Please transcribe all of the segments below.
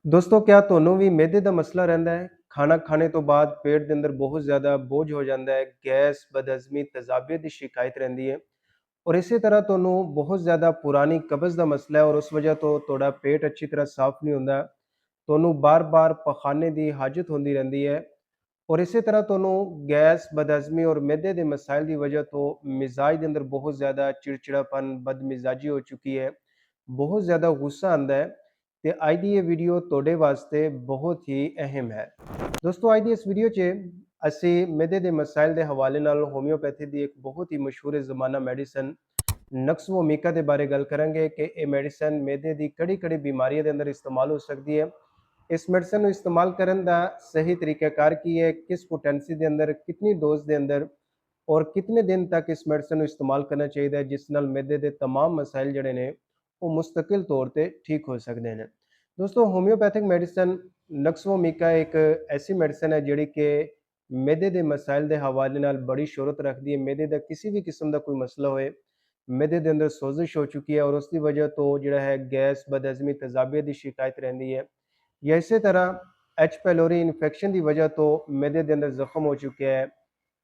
ਦੋਸਤੋ क्या ਤੁਹਾਨੂੰ ਵੀ ਮਿਹਦੇ ਦਾ ਮਸਲਾ ਰਹਿੰਦਾ ਹੈ? ਖਾਣਾ ਖਾਣੇ ਤੋਂ ਬਾਅਦ ਪੇਟ ਦੇ ਅੰਦਰ ਬਹੁਤ ਜ਼ਿਆਦਾ ਬੋਝ ਹੋ ਜਾਂਦਾ ਹੈ, ਗੈਸ, ਬਦਹਜ਼ਮੀ, ਤੇਜ਼ਾਬੀਅਤ ਦੀ ਸ਼ਿਕਾਇਤ ਰਹਿੰਦੀ ਹੈ। ਔਰ ਇਸੇ ਤਰ੍ਹਾਂ ਤੁਹਾਨੂੰ ਬਹੁਤ ਜ਼ਿਆਦਾ ਪੁਰਾਣੀ ਕਬਜ਼ ਦਾ ਮਸਲਾ ਹੈ ਔਰ ਉਸ ਵਜ੍ਹਾ ਤੋਂ ਤੁਹਾਡਾ ਪੇਟ ਅੱਛੀ ਤਰ੍ਹਾਂ ਸਾਫ਼ ਨਹੀਂ ਹੁੰਦਾ। ਤੁਹਾਨੂੰ ਬਾਰ-ਬਾਰ ਪਖਾਨੇ ਦੀ ਹਾਜਤ ਹੁੰਦੀ ਰਹਿੰਦੀ ਹੈ ਔਰ ਇਸੇ ਤਰ੍ਹਾਂ ਤੁਹਾਨੂੰ ਗੈਸ, ਬਦਹਜ਼ਮੀ ਔਰ ਮਿਹਦੇ ਦੇ ਮਸਾਇਲ ਦੀ ਵਜ੍ਹਾ ਤੋਂ ਮਿਜ਼ਾਜ ਦੇ ਅੰਦਰ ਬਹੁਤ ਜ਼ਿਆਦਾ ਚਿੜਚਿੜਾਪਨ, ਬਦਮਿਜ਼ਾਜੀ ਹੋ ਚੁੱਕੀ ਹੈ। ਬਹੁਤ ਜ਼ਿਆਦਾ ਗੁੱਸਾ ਆਉਂਦਾ ਹੈ ਤੇ ਅੱਜ ਦੀ ਇਹ ਵੀਡੀਓ ਤੁਹਾਡੇ ਵਾਸਤੇ ਬਹੁਤ ਹੀ ਅਹਿਮ ਹੈ। ਦੋਸਤੋ ਅੱਜ ਦੀ ਇਸ ਵੀਡੀਓ 'ਚ ਅਸੀਂ ਮਿਹਦੇ ਦੇ ਮਸਾਇਲ ਦੇ ਹਵਾਲੇ ਨਾਲ ਹੋਮਿਓਪੈਥੀ ਦੀ ਇੱਕ ਬਹੁਤ ਹੀ ਮਸ਼ਹੂਰ ਜ਼ਮਾਨਾ ਮੈਡੀਸਨ ਨਕਸ ਵੋਮੀਕਾ ਦੇ ਬਾਰੇ ਗੱਲ ਕਰਾਂਗੇ ਕਿ ਇਹ ਮੈਡੀਸਨ ਮਿਹਦੇ ਦੀ ਕਿਹੜੀ-ਕਿਹੜੀ ਬਿਮਾਰੀਆਂ ਦੇ ਅੰਦਰ ਇਸਤੇਮਾਲ ਹੋ ਸਕਦੀ ਹੈ। ਇਸ ਮੈਡੀਸਨ ਨੂੰ ਇਸਤੇਮਾਲ ਕਰਨ ਦਾ ਸਹੀ ਤਰੀਕਾਕਾਰ ਕੀ ਹੈ, ਕਿਸ ਪੋਟੈਂਸੀ ਦੇ ਅੰਦਰ, ਕਿਤਨੀ ਡੋਜ਼ ਦੇ ਅੰਦਰ ਔਰ ਕਿਤਨੇ ਦਿਨ ਤੱਕ ਇਸ ਮੈਡੀਸਨ ਨੂੰ ਇਸਤੇਮਾਲ ਕਰਨਾ ਚਾਹੀਦਾ ਹੈ ਜਿਸ ਨਾਲ ਮਿਹਦੇ ਦੇ तमाम ਮਸਾਇਲ ਜਿਹੜੇ ਨੇ ਉਹ ਮੁਸਤਕਿਲ ਤੌਰ ਤੇ ਠੀਕ ਹੋ ਸਕਦੇ ਨੇ। ਦੋਸਤੋ ਹੋਮਿਓਪੈਥਿਕ ਮੈਡੀਸਨ ਨਕਸ ਵੋਮੀਕਾ ਇੱਕ ਐਸੀ ਮੈਡੀਸਨ ਹੈ ਜਿਹੜੀ ਕਿ ਮਿਹਦੇ ਦੇ ਮਸਾਇਲ ਦੇ ਹਵਾਲੇ ਨਾਲ ਬੜੀ ਸ਼ੋਹਰਤ ਰੱਖਦੀ ਹੈ। ਮਿਹਦੇ ਦਾ ਕਿਸੇ ਵੀ ਕਿਸਮ ਦਾ ਕੋਈ ਮਸਲਾ ਹੋਏ, ਮਿਹਦੇ ਦੇ ਅੰਦਰ ਸੋਜ਼ਿਸ਼ ਹੋ ਚੁੱਕੀ ਹੈ ਔਰ ਉਸ ਦੀ ਵਜ੍ਹਾ ਤੋਂ ਜਿਹੜਾ ਹੈ ਗੈਸ, ਬਦਹਜ਼ਮੀ, ਤੇਜ਼ਾਬੀਅਤ ਦੀ ਸ਼ਿਕਾਇਤ ਰਹਿੰਦੀ ਹੈ ਜਾਂ ਇਸੇ ਤਰ੍ਹਾਂ एच पैलोरी इन्फेक्शन की वजह तो मैदे के अंदर जख्म हो चुके हैं,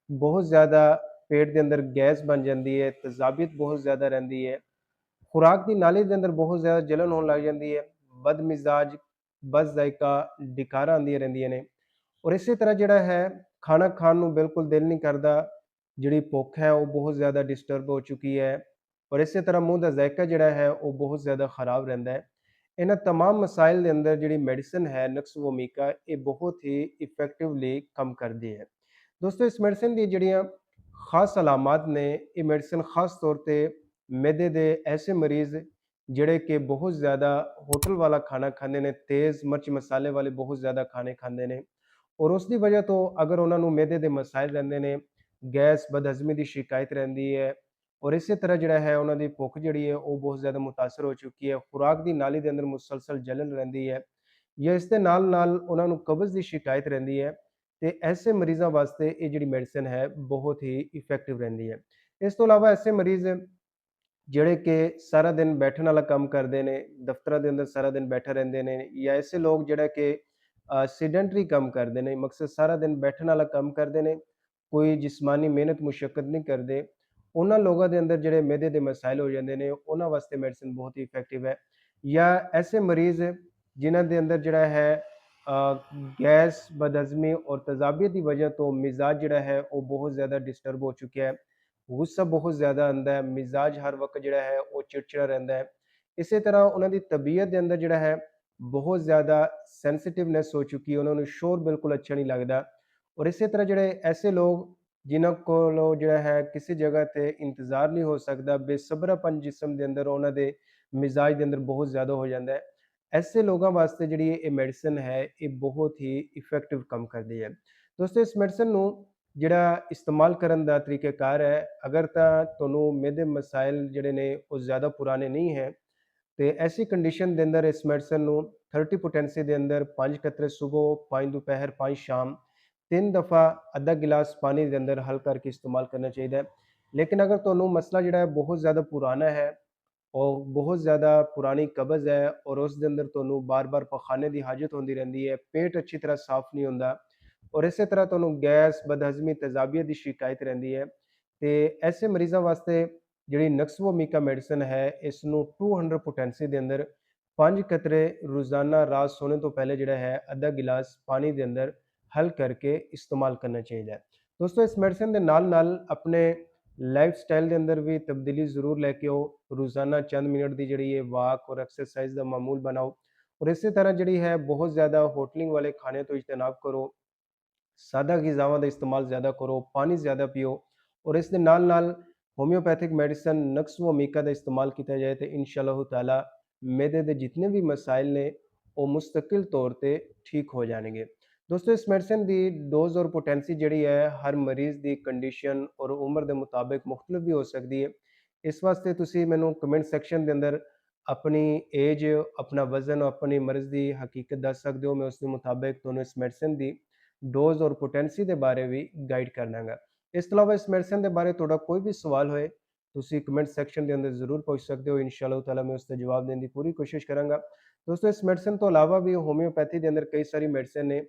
बहुत ज़्यादा पेट के अंदर गैस बन जाती है, तेजाबियत बहुत ज़्यादा रही है, खुराक की नाली के अंदर बहुत ज़्यादा जलन होने लग जाती है, बद मिजाज, बद जायका, डिकारा आंदियां रहिंदियां ने और इसी तरह जिहड़ा है खाना खाण नूं बिल्कुल दिल नहीं करता, जिहड़ी भुख है वो बहुत ज़्यादा डिस्टर्ब हो चुकी है और इसी तरह मूँह का जायका जिहड़ा है वो बहुत ज़्यादा खराब रहिंदा है। ਇਹਨਾਂ तमाम ਮਸਾਇਲ ਦੇ ਅੰਦਰ ਜਿਹੜੀ ਮੈਡੀਸਨ ਹੈ ਨਕਸ ਵੋਮੀਕਾ ਇਹ ਬਹੁਤ ਹੀ ਇਫੈਕਟਿਵਲੀ ਕੰਮ ਕਰਦੀ ਹੈ। ਦੋਸਤੋ ਇਸ ਮੈਡੀਸਨ ਦੀ ਜਿਹੜੀਆਂ ਖਾਸ ਅਲਾਮਤ ਨੇ, ਇਹ ਮੈਡੀਸਨ ਖਾਸ ਤੌਰ ਤੇ ਮਿਹਦੇ ਦੇ ਐਸੇ ਮਰੀਜ਼ ਜਿਹੜੇ ਕਿ ਬਹੁਤ ਜ਼ਿਆਦਾ ਹੋਟਲ ਵਾਲਾ ਖਾਣਾ ਖਾਂਦੇ ਨੇ, ਤੇਜ਼ ਮਿਰਚ ਮਸਾਲੇ ਵਾਲੇ ਬਹੁਤ ਜ਼ਿਆਦਾ ਖਾਣੇ ਖਾਂਦੇ ਨੇ ਔਰ ਉਸ ਦੀ ਵਜ੍ਹਾ ਤੋਂ ਅਗਰ ਉਹਨਾਂ ਨੂੰ ਮਿਹਦੇ ਦੇ ਮਸਾਇਲ ਰਹਿੰਦੇ ਨੇ, ਗੈਸ, ਬਦਹਜ਼ਮੀ ਦੀ ਸ਼ਿਕਾਇਤ ਰਹਿੰਦੀ ਹੈ ਔਰ ਇਸੇ ਤਰ੍ਹਾਂ ਜਿਹੜਾ ਹੈ ਉਹਨਾਂ ਦੀ ਭੁੱਖ ਜਿਹੜੀ ਹੈ ਉਹ ਬਹੁਤ ਜ਼ਿਆਦਾ ਮੁਤਾਸਰ ਹੋ ਚੁੱਕੀ ਹੈ, ਖੁਰਾਕ ਦੀ ਨਾਲੀ ਦੇ ਅੰਦਰ ਮੁਸਲਸਲ ਜਲਨ ਰਹਿੰਦੀ ਹੈ ਜਾਂ ਇਸ ਦੇ ਨਾਲ ਨਾਲ ਉਹਨਾਂ ਨੂੰ ਕਬਜ਼ ਦੀ ਸ਼ਿਕਾਇਤ ਰਹਿੰਦੀ ਹੈ ਤੇ ਐਸੇ ਮਰੀਜ਼ਾਂ ਵਾਸਤੇ ਇਹ ਜਿਹੜੀ ਮੈਡੀਸਨ ਹੈ ਬਹੁਤ ਹੀ ਇਫੈਕਟਿਵ ਰਹਿੰਦੀ ਹੈ। ਇਸ ਤੋਂ ਇਲਾਵਾ ਐਸੇ ਮਰੀਜ਼ ਜਿਹੜੇ ਕਿ ਸਾਰਾ ਦਿਨ ਬੈਠਣ ਵਾਲਾ ਕੰਮ ਕਰਦੇ ਨੇ, ਦਫ਼ਤਰਾਂ ਦੇ ਅੰਦਰ ਸਾਰਾ ਦਿਨ ਬੈਠੇ ਰਹਿੰਦੇ ਨੇ ਜਾਂ ਐਸੇ ਲੋਕ ਜਿਹੜਾ ਕਿ ਸੀਡੈਂਟਰੀ ਕੰਮ ਕਰਦੇ ਨੇ, ਮਕਸਦ ਸਾਰਾ ਦਿਨ ਬੈਠਣ ਵਾਲਾ ਕੰਮ ਕਰਦੇ ਨੇ, ਕੋਈ ਜਿਸਮਾਨੀ ਮਿਹਨਤ ਮੁਸ਼ੱਕਤ ਨਹੀਂ ਕਰਦੇ, ਉਹਨਾਂ ਲੋਕਾਂ ਦੇ ਅੰਦਰ ਜਿਹੜੇ ਮਿਹਦੇ ਦੇ ਮਸਾਇਲ ਹੋ ਜਾਂਦੇ ਨੇ ਉਹਨਾਂ ਵਾਸਤੇ ਮੈਡੀਸਨ ਬਹੁਤ ਹੀ ਇਫੈਕਟਿਵ ਹੈ। ਜਾਂ ਐਸੇ ਮਰੀਜ਼ ਜਿਨ੍ਹਾਂ ਦੇ ਅੰਦਰ ਜਿਹੜਾ ਹੈ ਗੈਸ, ਬਦਹਜ਼ਮੀ ਔਰ ਤੇਜ਼ਾਬੀਅਤ ਦੀ ਵਜ੍ਹਾ ਤੋਂ ਮਿਜ਼ਾਜ ਜਿਹੜਾ ਹੈ ਉਹ ਬਹੁਤ ਜ਼ਿਆਦਾ ਡਿਸਟਰਬ ਹੋ ਚੁੱਕਿਆ ਹੈ, ਗੁੱਸਾ ਬਹੁਤ ਜ਼ਿਆਦਾ ਆਉਂਦਾ ਹੈ, ਮਿਜ਼ਾਜ ਹਰ ਵਕਤ ਜਿਹੜਾ ਹੈ ਉਹ ਚਿੜਚਿੜਾ ਰਹਿੰਦਾ ਹੈ। ਇਸੇ ਤਰ੍ਹਾਂ ਉਹਨਾਂ ਦੀ ਤਬੀਅਤ ਦੇ ਅੰਦਰ ਜਿਹੜਾ ਹੈ ਬਹੁਤ ਜ਼ਿਆਦਾ ਸੈਂਸਿਟਿਵਨੈਸ ਹੋ ਚੁੱਕੀ ਹੈ, ਉਹਨਾਂ ਨੂੰ ਸ਼ੋਰ ਬਿਲਕੁਲ ਅੱਛਾ ਨਹੀਂ ਲੱਗਦਾ ਔਰ ਇਸੇ ਤਰ੍ਹਾਂ ਜਿਹੜੇ ਐਸੇ ਲੋਕ ਜਿਨ੍ਹਾਂ ਕੋਲੋਂ ਜਿਹੜਾ ਹੈ ਕਿਸੇ ਜਗ੍ਹਾ ਤੇ ਇੰਤਜ਼ਾਰ ਨਹੀਂ ਹੋ ਸਕਦਾ, ਬੇਸਬਰਾਪਨ ਜਿਸਮ ਦੇ ਅੰਦਰ ਉਹਨਾਂ ਦੇ ਮਿਜ਼ਾਜ ਦੇ ਅੰਦਰ ਬਹੁਤ ਜ਼ਿਆਦਾ ਹੋ ਜਾਂਦਾ ਹੈ, ਐਸੇ ਲੋਕਾਂ ਵਾਸਤੇ ਜਿਹੜੀ ਇਹ ਮੈਡੀਸਨ ਹੈ ਇਹ ਬਹੁਤ ਹੀ ਇਫੈਕਟਿਵ ਕੰਮ ਕਰਦੀ ਹੈ। ਦੋਸਤੋ ਇਸ ਮੈਡੀਸਨ ਨੂੰ ਜਿਹੜਾ ਇਸਤੇਮਾਲ ਕਰਨ ਦਾ ਤਰੀਕਾਕਾਰ ਹੈ, ਅਗਰ ਤਾਂ ਤੁਹਾਨੂੰ ਮਿਹਦੇ ਮਸਾਇਲ ਜਿਹੜੇ ਨੇ ਉਹ ਜ਼ਿਆਦਾ ਪੁਰਾਣੇ ਨਹੀਂ ਹੈ ਤੇ ਐਸੀ ਕੰਡੀਸ਼ਨ ਦੇ ਅੰਦਰ ਇਸ ਮੈਡੀਸਨ ਨੂੰ 30 ਪੋਟੈਂਸੀ ਦੇ ਅੰਦਰ 5 ਕਤਰੇ ਸਵੇਰ, 5 ਦੁਪਹਿਰ, 5 ਸ਼ਾਮ 3 ਦਫਾ ਅੱਧਾ ਗਿਲਾਸ ਪਾਣੀ ਦੇ ਅੰਦਰ ਹਲ ਕਰਕੇ ਇਸਤੇਮਾਲ ਕਰਨਾ ਚਾਹੀਦਾ ਹੈ। ਲੇਕਿਨ ਅਗਰ ਤੁਹਾਨੂੰ ਮਸਲਾ ਜਿਹੜਾ ਹੈ ਬਹੁਤ ਜ਼ਿਆਦਾ ਪੁਰਾਣਾ ਹੈ और बहुत ज़्यादा पुरानी कब्ज़ है और उस दे अंदर ਤੁਹਾਨੂੰ बार-बार पखाने की हाजत होती रहती है, पेट अच्छी तरह साफ़ नहीं होता और इस तरह ਤੁਹਾਨੂੰ गैस, बदहज़मी, तेज़ाबियत की शिकायत रहती है तो ऐसे मरीज़ों वास्ते ਜਿਹੜੀ ਨਕਸ ਵੋਮੀਕਾ ਮੈਡੀਸਨ ਹੈ ਇਸ ਨੂੰ 200 ਪੋਟੈਂਸੀ ਦੇ ਅੰਦਰ 5 ਕਤਰੇ ਰੋਜ਼ਾਨਾ ਰਾਤ ਸੋने ਤੋਂ ਪਹਿਲੇ ਜਿਹੜਾ ਹੈ ਅੱਧਾ ਗਿਲਾਸ ਪਾਣੀ ਦੇ ਅੰਦਰ ਹਲ ਕਰਕੇ ਇਸਤੇਮਾਲ ਕਰਨਾ ਚਾਹੀਦਾ ਹੈ। ਦੋਸਤੋ ਇਸ ਮੈਡੀਸਨ ਦੇ ਨਾਲ ਨਾਲ ਆਪਣੇ ਲਾਈਫ ਸਟਾਈਲ ਦੇ ਅੰਦਰ ਵੀ ਤਬਦੀਲੀ ਜ਼ਰੂਰ ਲੈ ਕੇ ਆਓ, ਰੋਜ਼ਾਨਾ ਚੰਦ ਮਿੰਟ ਦੀ ਜਿਹੜੀ ਹੈ ਵਾਕ ਔਰ ਐਕਸਰਸਾਈਜ਼ ਦਾ ਮਾਮੂਲ ਬਣਾਓ ਔਰ ਇਸੇ ਤਰ੍ਹਾਂ ਜਿਹੜੀ ਹੈ ਬਹੁਤ ਜ਼ਿਆਦਾ ਹੋਟਲਿੰਗ ਵਾਲੇ ਖਾਣੇ ਤੋਂ ਇਜਤਨਾਬ ਕਰੋ, ਸਾਦਾ ਗਿਜ਼ਾਵਾਂ ਦਾ ਇਸਤੇਮਾਲ ਜ਼ਿਆਦਾ ਕਰੋ, ਪਾਣੀ ਜ਼ਿਆਦਾ ਪੀਓ ਔਰ ਇਸ ਦੇ ਨਾਲ ਨਾਲ ਹੋਮਿਓਪੈਥਿਕ ਮੈਡੀਸਨ ਨਕਸ ਵੋਮੀਕਾ ਦਾ ਇਸਤੇਮਾਲ ਕੀਤਾ ਜਾਏ तो इंशाअल्लाह ताला मैदे ਦੇ जितने भी मसाइल ने वो मुस्तकिल तौर ਤੇ ठीक हो जाएंगे। ਦੋਸਤੋ ਇਸ ਮੈਡੀਸਨ ਦੀ ਡੋਜ਼ ਔਰ ਪੋਟੈਂਸੀ ਜਿਹੜੀ ਹੈ ਹਰ ਮਰੀਜ਼ ਦੀ ਕੰਡੀਸ਼ਨ ਔਰ ਉਮਰ ਦੇ ਮੁਤਾਬਿਕ ਮੁਖਤਲਿਫ ਵੀ ਹੋ ਸਕਦੀ ਹੈ। ਇਸ ਵਾਸਤੇ ਤੁਸੀਂ ਮੈਨੂੰ ਕਮੈਂਟ ਸੈਕਸ਼ਨ ਦੇ ਅੰਦਰ ਆਪਣੀ ਏਜ, ਆਪਣਾ ਵਜ਼ਨ, ਆਪਣੀ ਮਰਜ਼ ਦੀ ਹਕੀਕਤ ਦੱਸ ਸਕਦੇ ਹੋ, ਮੈਂ ਉਸ ਦੇ ਮੁਤਾਬਿਕ ਤੁਹਾਨੂੰ ਇਸ ਮੈਡੀਸਨ ਦੀ ਡੋਜ਼ ਔਰ ਪੋਟੈਂਸੀ ਦੇ ਬਾਰੇ ਵੀ ਗਾਈਡ ਕਰ ਦਾਂਗਾ। ਇਸ ਤੋਂ ਇਲਾਵਾ ਇਸ ਮੈਡੀਸਨ ਦੇ ਬਾਰੇ ਤੁਹਾਡਾ ਕੋਈ ਵੀ ਸਵਾਲ ਹੋਏ ਤੁਸੀਂ ਕਮੈਂਟ ਸੈਕਸ਼ਨ ਦੇ ਅੰਦਰ ਜ਼ਰੂਰ ਪੁੱਛ ਸਕਦੇ ਹੋ, ਇਨਸ਼ਾਅੱਲਾਹ ਤਾਲਾ ਮੈਂ ਉਸ ਦਾ ਜਵਾਬ ਦੇਣ ਦੀ ਪੂਰੀ ਕੋਸ਼ਿਸ਼ ਕਰਾਂਗਾ। ਦੋਸਤੋ ਇਸ ਮੈਡੀਸਿਨ ਤੋਂ ਇਲਾਵਾ ਵੀ ਹੋਮਿਓਪੈਥੀ ਦੇ ਅੰਦਰ ਕਈ ਸਾਰੀ ਮੈਡੀਸਿਨ ਨੇ।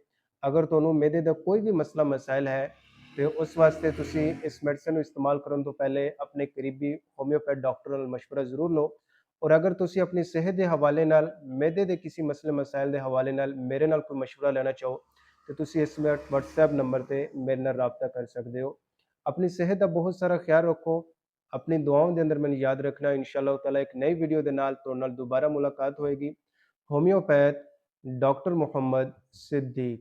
ਅਗਰ ਤੁਹਾਨੂੰ ਮਿਹਦੇ ਦਾ ਕੋਈ ਵੀ ਮਸਲਾ ਮਸਾਇਲ ਹੈ ਤੇ ਉਸ ਵਾਸਤੇ ਤੁਸੀਂ ਇਸ ਮੈਡੀਸਿਨ ਨੂੰ ਇਸਤੇਮਾਲ ਕਰਨ ਤੋਂ ਪਹਿਲੇ ਆਪਣੇ ਕਰੀਬੀ ਹੋਮਿਓਪੈਥ ਡਾਕਟਰ ਨਾਲ ਮਸ਼ਵਰਾ ਜ਼ਰੂਰ ਲਓ। ਔਰ ਅਗਰ ਤੁਸੀਂ ਆਪਣੀ ਸਿਹਤ ਦੇ ਹਵਾਲੇ ਨਾਲ ਮਿਹਦੇ ਦੇ ਕਿਸੇ ਮਸਲੇ ਮਸਾਇਲ ਦੇ ਹਵਾਲੇ ਨਾਲ ਮੇਰੇ ਨਾਲ ਕੋਈ ਮਸ਼ਵਰਾ ਲੈਣਾ ਚਾਹੋ ਤੇ ਤੁਸੀਂ ਇਸ WhatsApp ਨੰਬਰ ਤੇ ਮੇਰੇ ਨਾਲ ਰਾਬਤਾ ਕਰ ਸਕਦੇ ਹੋ। ਆਪਣੀ ਸਿਹਤ ਦਾ ਬਹੁਤ ਸਾਰਾ ਖਿਆਲ ਰੱਖੋ। ਆਪਣੀ ਦੁਆਓं ਦੇ ਅੰਦਰ ਮੈਨੂੰ ਯਾਦ ਰੱਖਣਾ। ਇੰਸ਼ਾਅੱਲਾਹ ਤਾਲਾ ਇੱਕ ਨਈ ਵੀਡੀਓ ਦੇ ਨਾਲ ਤੁਹਾਡੇ ਨਾਲ ਦੁਬਾਰਾ ਮੁਲਾਕਾਤ ਹੋਏਗੀ। Homeopath doctor Mohammed Siddique.